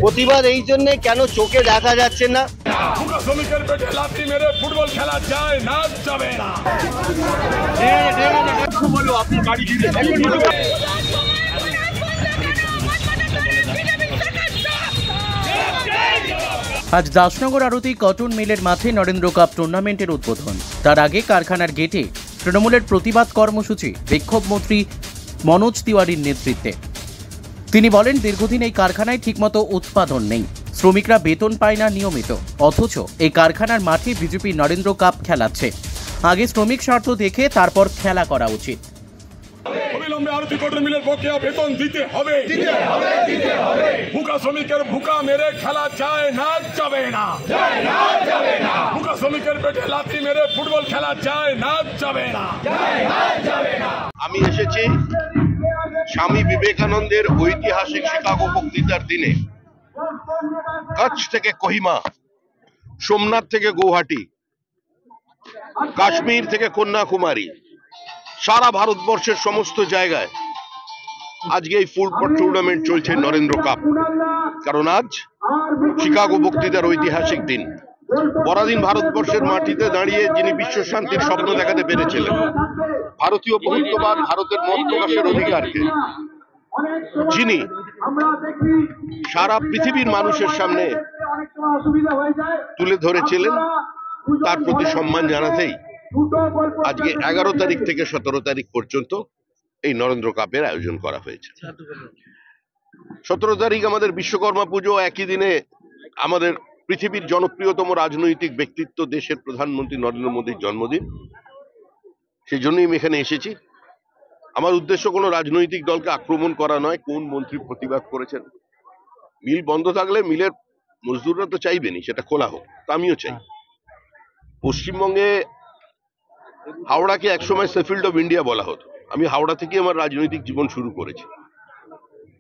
প্রতিবাদ এই জন্য কেন চোখে দেখা যাচ্ছে না? শ্রমিকের পেটে লাথি মেরে ফুটবল খেলা যায় না, যাবে না। আপনি বাড়ি গিয়ে আজ দাসনগর আরতি কটন মিলের মাঠে নরেন্দ্র কাপ টুর্নামেন্টের উদ্বোধন। তার আগে কারখানার গেটে তৃণমূলের প্রতিবাদ কর্মসূচি বিক্ষোভ মন্ত্রী মনোজ তিওয়ারির নেতৃত্বে। তিনি বলেন, দীর্ঘদিন এই কারখানায় ঠিকমতো উৎপাদন নেই, শ্রমিকরা বেতন পায় না নিয়মিত, অথচ এই কারখানার মাঠে বিজেপি নরেন্দ্র কাপ খেলাচ্ছে। আগে শ্রমিক স্বার্থ দেখে তারপর খেলা করা উচিত। অবিলম্বে আরতি কটন মিলের বকেয়া বেতন দিতে হবে। ভুকা শ্রমিকের ভুকা মেরে খেলা যায় না, যাবে না। ভুকা শ্রমিকের পেটে লাথি মেরে ফুটবল খেলা যায় না, যাবে না। আমি এসেছি স্বামী বিবেকানন্দের ঐতিহাসিক শিকাগো বক্তৃতার দিনে। কচ্ছ থেকে কোহিমা, সোমনাথ থেকে গৌহাটি, কাশ্মীর থেকে কন্যাকুমারী, সারা ভারতবর্ষের সমস্ত জায়গায় আজকে এই ফুটবল টুর্নামেন্ট চলছে নরেন্দ্র কাপ। কারণ আজ শিকাগো বক্তৃতার ঐতিহাসিক দিন। পরাধীন ভারতবর্ষের মাটিতে দাঁড়িয়ে যিনি বিশ্ব শান্তির স্বপ্ন দেখাতে পেরেছিলেন, ভারতীয় বহুত্ববাদ, ভারতের মত প্রকাশের অধিকারকে যিনি সারা পৃথিবীর মানুষের সামনে তুলে ধরেছিলেন, তার প্রতি সম্মান জানাতেই আজকে 11 তারিখ থেকে 17 তারিখ পর্যন্ত এই নরেন্দ্র কাপের আয়োজন করা হয়েছে। 17 তারিখ আমাদের বিশ্বকর্মা পুজো, একই দিনে আমাদের পৃথিবীর জনপ্রিয়তম রাজনৈতিক ব্যক্তিত্ব দেশের প্রধানমন্ত্রী নরেন্দ্র মোদীর জন্মদিন। সেই জন্যই আমি এখানে এসেছি। আমার উদ্দেশ্য কোনো রাজনৈতিক দলকে আক্রমণ করা নয়। কোন মন্ত্রী প্রতিবাদ করেছেন? মিল বন্ধ থাকলে মিলের মজদুররা তো চাইবেনি সেটা খোলা হোক, তা আমিও চাই। পশ্চিমবঙ্গে হাওড়াকে একসময় সেফিল্ড অফ ইন্ডিয়া বলা হতো। আমি হাওড়া থেকে আমার রাজনৈতিক জীবন শুরু করেছি।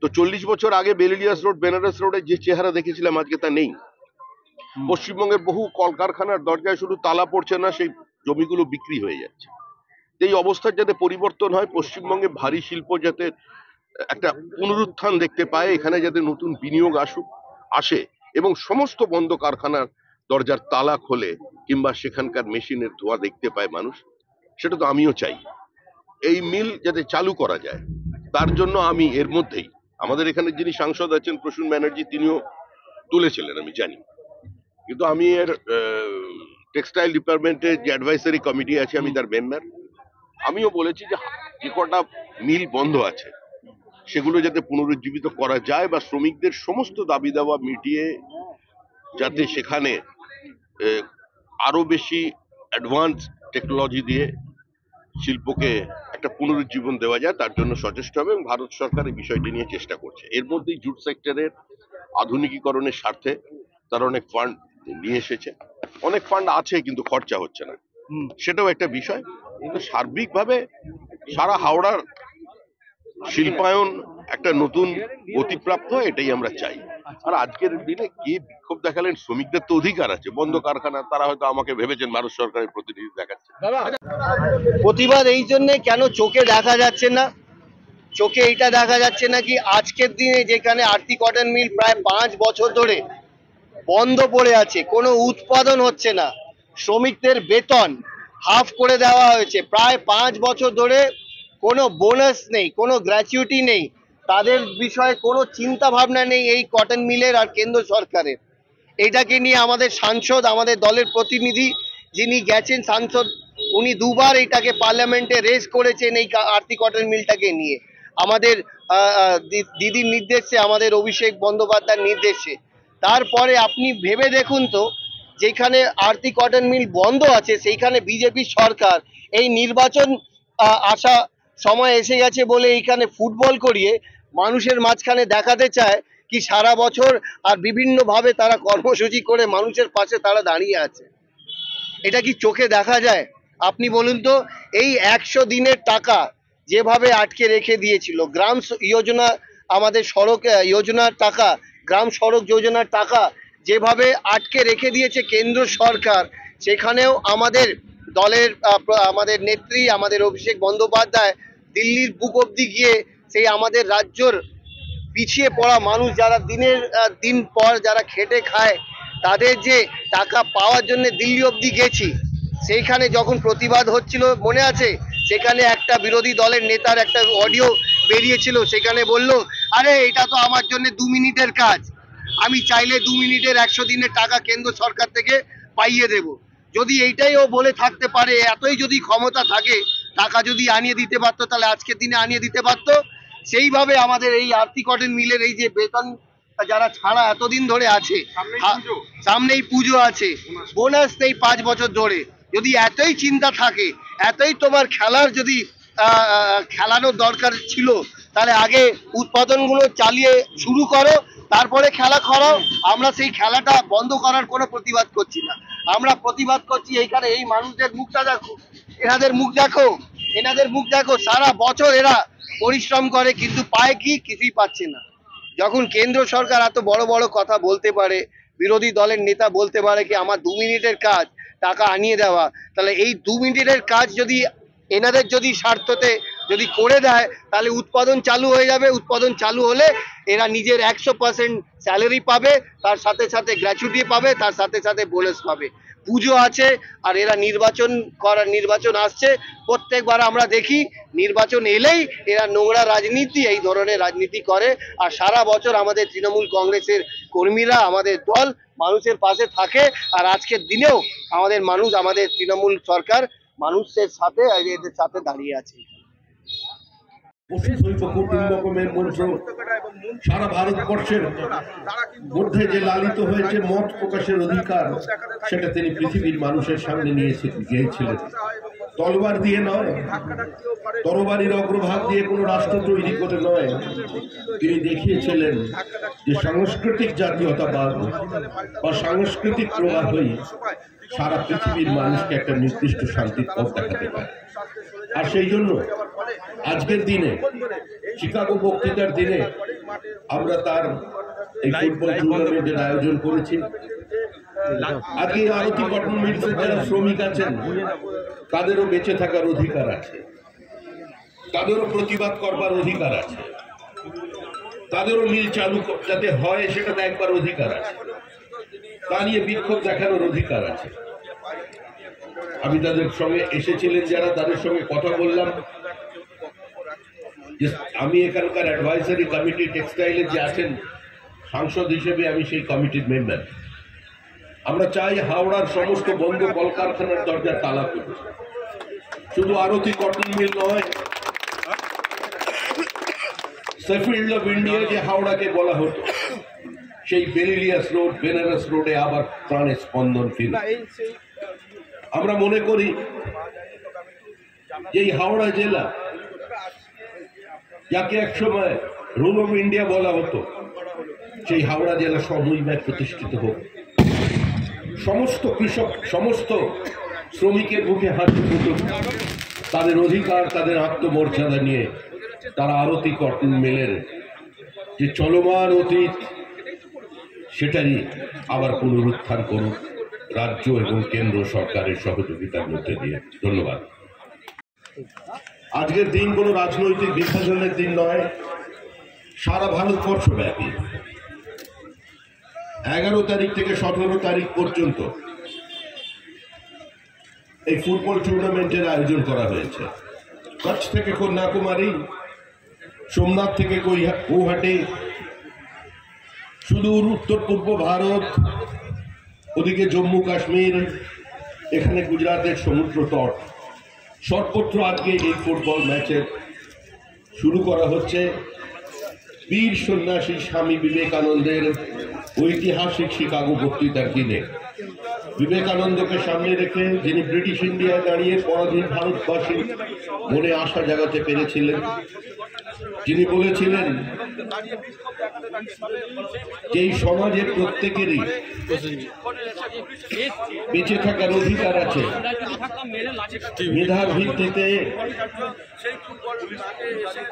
তো 40 বছর আগে বেলিলিয়াস রোড, বেনারস রোডে যে চেহারা দেখেছিলাম আজকে তা নেই। পশ্চিমবঙ্গের বহু কলকারখানার দরজায় শুধু তালা পড়ছে না, সেই জমিগুলো বিক্রি হয়ে যাচ্ছে। এই অবস্থার যাতে পরিবর্তন হয়, পশ্চিমবঙ্গে ভারী শিল্প যাতে একটা পুনরুত্থান দেখতে পায়, এখানে যাতে নতুন বিনিয়োগ আসে এবং সমস্ত বন্ধ কারখানার দরজার তালা খোলে কিংবা সেখানকার মেশিনের ধোঁয়া দেখতে পায় মানুষ, সেটা তো আমিও চাই। এই মিল যাতে চালু করা যায়, তার জন্য আমি এর মধ্যেই আমাদের এখানে যিনি সাংসদ আছেন প্রসূন ব্যানার্জি, তিনিও তুলেছিলেন আমি জানি, কিন্তু আমি এর টেক্সটাইল ডিপার্টমেন্টের যে অ্যাডভাইসারি কমিটি আছে আমি তার মেম্বার। আমিও বলেছি যে কটা মিল বন্ধ আছে সেগুলো যাতে পুনরুজ্জীবিত করা যায় বা শ্রমিকদের সমস্ত দাবি দাওয়া মিটিয়ে যাতে সেখানে আরো বেশি অ্যাডভান্স টেকনোলজি দিয়ে শিল্পকে একটা পুনরুজ্জীবন দেওয়া যায়, তার জন্য সচেষ্ট হবে এবং ভারত সরকার এই বিষয়টি নিয়ে চেষ্টা করছে। এর মধ্যেই জুট সেক্টরের আধুনিকীকরণের স্বার্থে তারা অনেক ফান্ড নিয়ে এসেছে। অনেক ফান্ড আছে কিন্তু খরচা হচ্ছে না, সেটাও একটা বিষয়। কিন্তু সার্বিকভাবে সারা হাওড়ার শিল্পায়ন একটা নতুন গতিপ্রাপ্ত হয়, এটাই আমরা চাই। আর আজকের দিনে কে বিক্ষোভ দেখালেন? শ্রমিকদের তো অধিকার আছে, বন্ধ কারখানা, তারা হয়তো আমাকে ভেবেছেন ভারত সরকারের প্রতিনিধি দেখাচ্ছে। প্রতিবাদ এই জন্য কেন চোখে দেখা যাচ্ছে না? চোখে এইটা দেখা যাচ্ছে না কি আজকের দিনে যেখানে আরতি কটন মিল প্রায় 5 বছর ধরে বন্ধ পড়ে আছে, কোনো উৎপাদন হচ্ছে না, শ্রমিকদের বেতন হাফ করে দেওয়া হয়েছে, প্রায় 5 বছর ধরে কোনো বোনাস নেই, কোনো গ্র্যাচুইটি নেই, তাদের বিষয়ে কোনো চিন্তা ভাবনা নেই এই কটন মিলের আর কেন্দ্র সরকারের। এটাকে নিয়ে আমাদের সাংসদ, আমাদের দলের প্রতিনিধি যিনি গেছেন সাংসদ, উনি দুবার এটাকে পার্লামেন্টে রেজ করেছেন এই আরতি কটন মিলটাকে নিয়ে, আমাদের দিদির নির্দেশে, আমাদের অভিষেক বন্দ্যোপাধ্যায়ের নির্দেশে। তারপরে আপনি ভেবে দেখুন তো, যেখানে আরতি কটন মিল বন্ধ আছে সেইখানে বিজেপি সরকার এই নির্বাচন আসা সময় এসে গেছে বলে এইখানে ফুটবল করিয়ে মানুষের মাঝখানে দেখাতে চায় কি সারা বছর আর বিভিন্নভাবে তারা কর্মসূচি করে মানুষের পাশে তারা দাঁড়িয়ে আছে। এটা কি চোখে দেখা যায়? আপনি বলুন তো, এই 100 দিনের টাকা যেভাবে আটকে রেখে দিয়েছিল, গ্রাম যোজনা, আমাদের সড়ক যোজনার টাকা, গ্রাম সড়ক যোজনার টাকা যেভাবে আটকে রেখে দিয়েছে কেন্দ্র সরকার, সেখানেও আমাদের দলের আমাদের নেত্রী, আমাদের অভিষেক বন্দ্যোপাধ্যায় দিল্লির বুক অবধি গিয়ে সেই আমাদের রাজ্যর পিছিয়ে পড়া মানুষ যারা দিনের দিন পর যারা খেটে খায় তাদের যে টাকা পাওয়ার জন্য দিল্লি অবধি গেছি, সেইখানে যখন প্রতিবাদ হচ্ছিল মনে আছে, সেখানে একটা বিরোধী দলের নেতার একটা অডিও বেরিয়েছিল, সেখানে বলল আরে এটা তো আমার জন্য 2 মিনিটের কাজ, আমি চাইলে 2 মিনিটের 100 দিনের টাকা কেন্দ্র সরকার থেকে পাইয়ে দেব। যদি এইটাই ও বলে থাকতে পারে, এতই যদি ক্ষমতা থাকে, টাকা যদি আনিয়ে দিতে পারতো তাহলে আজকের দিনে আনিয়ে দিতে পারতো। সেইভাবে আমাদের এই আরতি কটন মিলের এই যে বেতন যারা ছাড়া এতদিন ধরে আছে, সামনেই পুজো আছে, বোনাস নেই 5 বছর ধরে। যদি এতই চিন্তা থাকে, এতই তোমার খেলার যদি খেলানোর দরকার ছিল, তাহলে আগে উৎপাদনগুলো চালিয়ে শুরু করো, তারপরে খেলা করো। আমরা সেই খেলাটা বন্ধ করার কোনো প্রতিবাদ করছি না, আমরা প্রতিবাদ করছি এইখানে এই মানুষদের মুখটা দেখো, এনাদের মুখ দেখো, এনাদের মুখ দেখো। সারা বছর এরা পরিশ্রম করে কিন্তু পায় কি? কিছুই পাচ্ছে না। যখন কেন্দ্র সরকার এত বড় বড় কথা বলতে পারে, বিরোধী দলের নেতা বলতে পারে কি আমার 2 মিনিটের কাজ টাকা আনিয়ে দেওয়া, তাহলে এই 2 মিনিটের কাজ যদি এনাদের যদি স্বার্থতে যদি করে দেয়, তাহলে উৎপাদন চালু হয়ে যাবে। উৎপাদন চালু হলে এরা নিজের 100% স্যালারি পাবে, তার সাথে সাথে গ্র্যাচুইটি পাবে, তার সাথে সাথে বোনাস পাবে। পুজো আছে আর এরা নির্বাচন আসছে, প্রত্যেকবার আমরা দেখি নির্বাচন এলেই এরা নোংরা রাজনীতি, এই ধরনের রাজনীতি করে। আর সারা বছর আমাদের তৃণমূল কংগ্রেসের কর্মীরা, আমাদের দল মানুষের পাশে থাকে। আর আজকের দিনেও আমাদের মানুষ, আমাদের তৃণমূল সরকার মানুষের সাথে, এদের সাথে দাঁড়িয়ে আছে। কুটুম্বকমের মন্ত্র সারা ভারতবর্ষের মধ্যে যে লালিত হয়েছে মত প্রকাশের অধিকার, সেটা তিনি পৃথিবীর মানুষের সামনে নিয়ে গিয়েছিলেন। তলবার দিয়ে নয়, তরবারির অগ্রভাগ দিয়ে কোনো রাষ্ট্র তৈরি করে নয়, তিনি দেখিয়েছিলেন যে সাংস্কৃতিক জাতীয়তাবাদ বা সাংস্কৃতিক প্রবাহই সারা পৃথিবীর মানুষকে একটা নির্দিষ্ট শান্তির পথ দেখাতে পারে। আর সেই জন্য আজকের দিনে, শিকাগো বক্তৃতার দিনে, আমরা তার এই ফুটবল টুর্নামেন্টের আয়োজন করেছি। আজকে আরতি কটন মিলসের যারা শ্রমিক আছেন, তাদেরও বেঁচে থাকার অধিকার আছে, তাদেরও প্রতিবাদ করবার অধিকার আছে, তাদেরও মিল চালু যাতে হয় সেটা দেখবার অধিকার আছে, তা নিয়ে বিক্ষোভ দেখানোর অধিকার আছে। আমি তাদের সঙ্গে এসেছিলেন যারা, তাদের সঙ্গে কথা বললাম। আমি এখানকার অ্যাডভাইজারি কমিটি টেক্সটাইলের যে আছেন সাংসদ হিসেবে, আমি সেই কমিটির মেম্বার। আমরা চাই হাওড়ার সমস্ত বন্ধ কলকারখানার দরজা তালা করবে। শুধু আরতি কটন মিল নয়, সেফিল্ড অফ ইন্ডিয়া যে হাওড়াকে বলা হতো, সেই বেরিলিয়াস রোড, বেনারস রোডে আবার প্রাণের স্পন্দন ফিরবে। আমরা মনে করি যে এই হাওড়া জেলা, যাকে একসময় রুল অফ ইন্ডিয়া বলা হতো, সেই হাওড়া জেলা সমন্বয় প্রতিষ্ঠিত হোক। সমস্ত কৃষক, সমস্ত শ্রমিকের মুখে হাসি ফুটুক, তাদের অধিকার, তাদের আত্মমর্যাদা নিয়ে তারা আরতি কটন মিলের যে চলমান অতীত, সেটারই আবার পুনরুত্থান করুক রাজ্য এবং কেন্দ্র সরকারের সহযোগিতার মধ্যে দিয়ে। ধন্যবাদ। আজকের দিন কোনো রাজনৈতিক বিভাজনের দিন নয়, সারা ভারতবর্ষ ব্যাপী 11 তারিখ থেকে 17 তারিখ পর্যন্ত এই ফুটবল টুর্নামেন্টের আয়োজন করা হয়েছে। কচ্ছ থেকে কন্যাকুমারী, সোমনাথ থেকে গৌহাটি, সুদূর উত্তর পূর্ব ভারত, ওদিকে জম্মু কাশ্মীর, এখানে গুজরাটের সমুদ্র তট, সর্বত্র আজকে এই ফুটবল ম্যাচের শুরু করা হচ্ছে। বীর সন্ন্যাসী স্বামী বিবেকানন্দের ঐতিহাসিক শিকাগো বক্তৃতার দিনে বিবেকানন্দকে সামনে রেখে, যিনি ব্রিটিশ ইন্ডিয়ায় দাঁড়িয়ে পরাধীন ভারতবাসী মনে আশা জাগাতে পেরেছিলেন, যিনি বলেছিলেন যে এই সমাজের প্রত্যেকেরই বেঁচে থাকার অধিকার আছে, মেধার ভিত্তিতে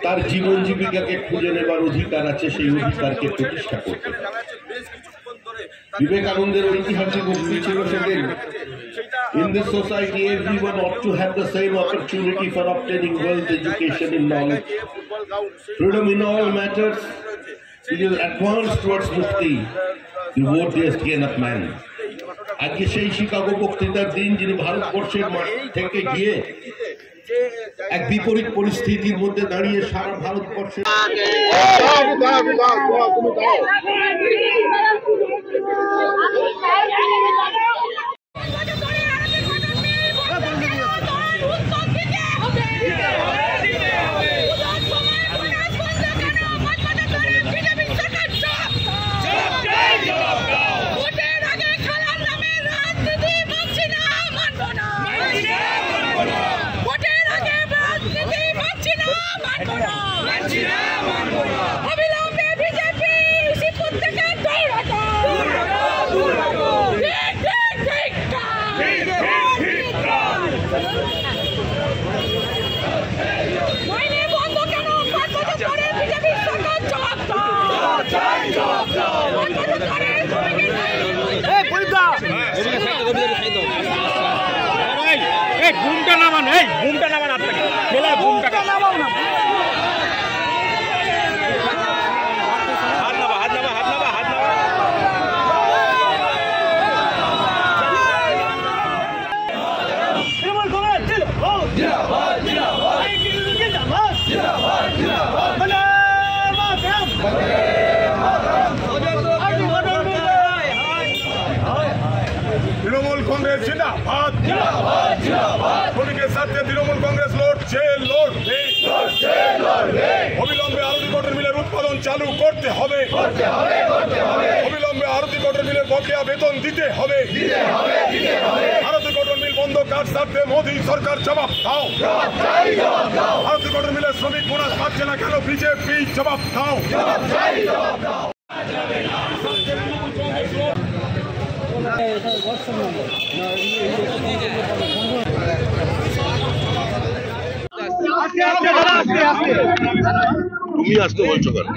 তার জীবন জীবিকাকে খুঁজে নেবার অধিকার আছে, সেই অধিকারকে প্রতিষ্ঠা করতে। বিবেকানন্দের ঐতিহাসিক উক্তি ছিল সেদিন, in this society everyone ought to have the same opportunity for obtaining wealth, education and knowledge, freedom in all matters, will advance towards Mukti, the worthiest gain of man. আজকে সেই শিকাগো বক্তৃতার দিন, যিনি ভারতবর্ষের মাঠ থেকে গিয়ে এক বিপরীত পরিস্থিতির মধ্যে দাঁড়িয়ে সারা ভারতবর্ষের ঘুমটা নামান, এই ঘুমটা নামান, আপনাকে খেলা ঘুমটা নামাও না। হাত নামা, হাত নামা, হাত নামা, হাত নামা। তৃণমূল কংগ্রেস জিন্দাবাদ, শ্রমিকের সাথে তৃণমূল কংগ্রেস লড়ছে, লড়বে। অবিলম্বে আরতি কটন মিলের উৎপাদন চালু করতে হবে, অবিলম্বে আরতি কটন মিলের বকেয়া বেতন দিতে হবে। আরতি কটন মিল বন্ধ কাজ স্বার্থে মোদী সরকার জবাব দাও। আরতি কটন মিলের শ্রমিক বোনাস পাচ্ছে না কেন বিজেপি, জবাব দাও। তুমি আসতে বলছো কেন?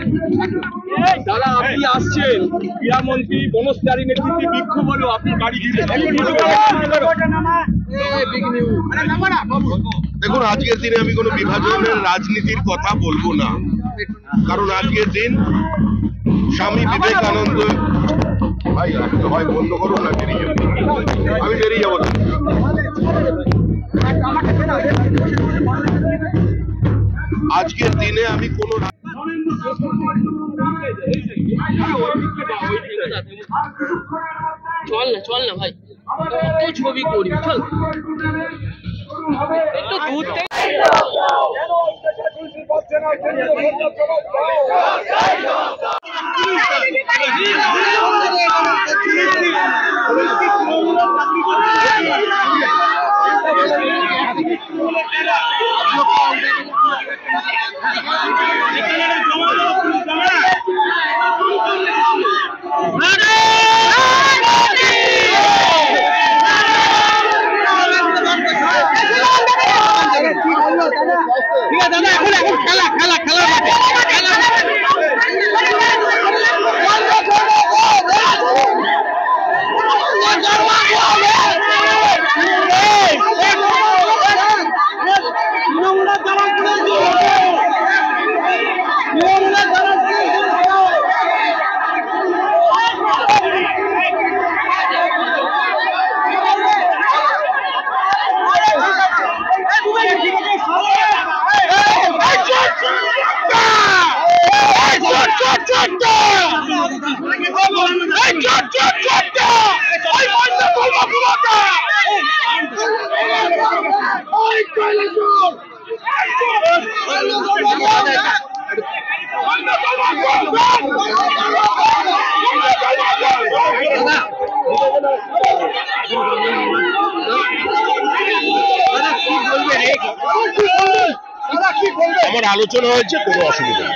দাদা আপনি আসছেন, ক্রীড়ামন্ত্রী মনোজ তিওয়ারির নেতৃত্বে বিক্ষোভ হলো আপনার বাড়ি থেকে। দেখুন, আজকের দিনে আমি কোনো বিভাজনের রাজনীতির কথা বলবো না, কারণ আজকের দিন স্বামী বিবেকানন্দ, ভাই হয় বন্ধ করুন না, বেরিয়ে যাবো, আমি বেরিয়ে যাবো না। আজকের দিনে আমি কোনো চল না, চল না ভাই, কত ছবি করি, চল একটু দূর থেকে। দাদা এখন খেলা খেলা খেলা আমার আলোচনা হয়েছে, কোনো অসুবিধা নেই।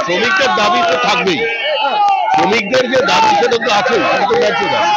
শ্রমিকদের দাবি তো থাকবেই, শ্রমিকদের যে দাবি সেটা তো আছে, সেটা তো ন্যায্য দাবি।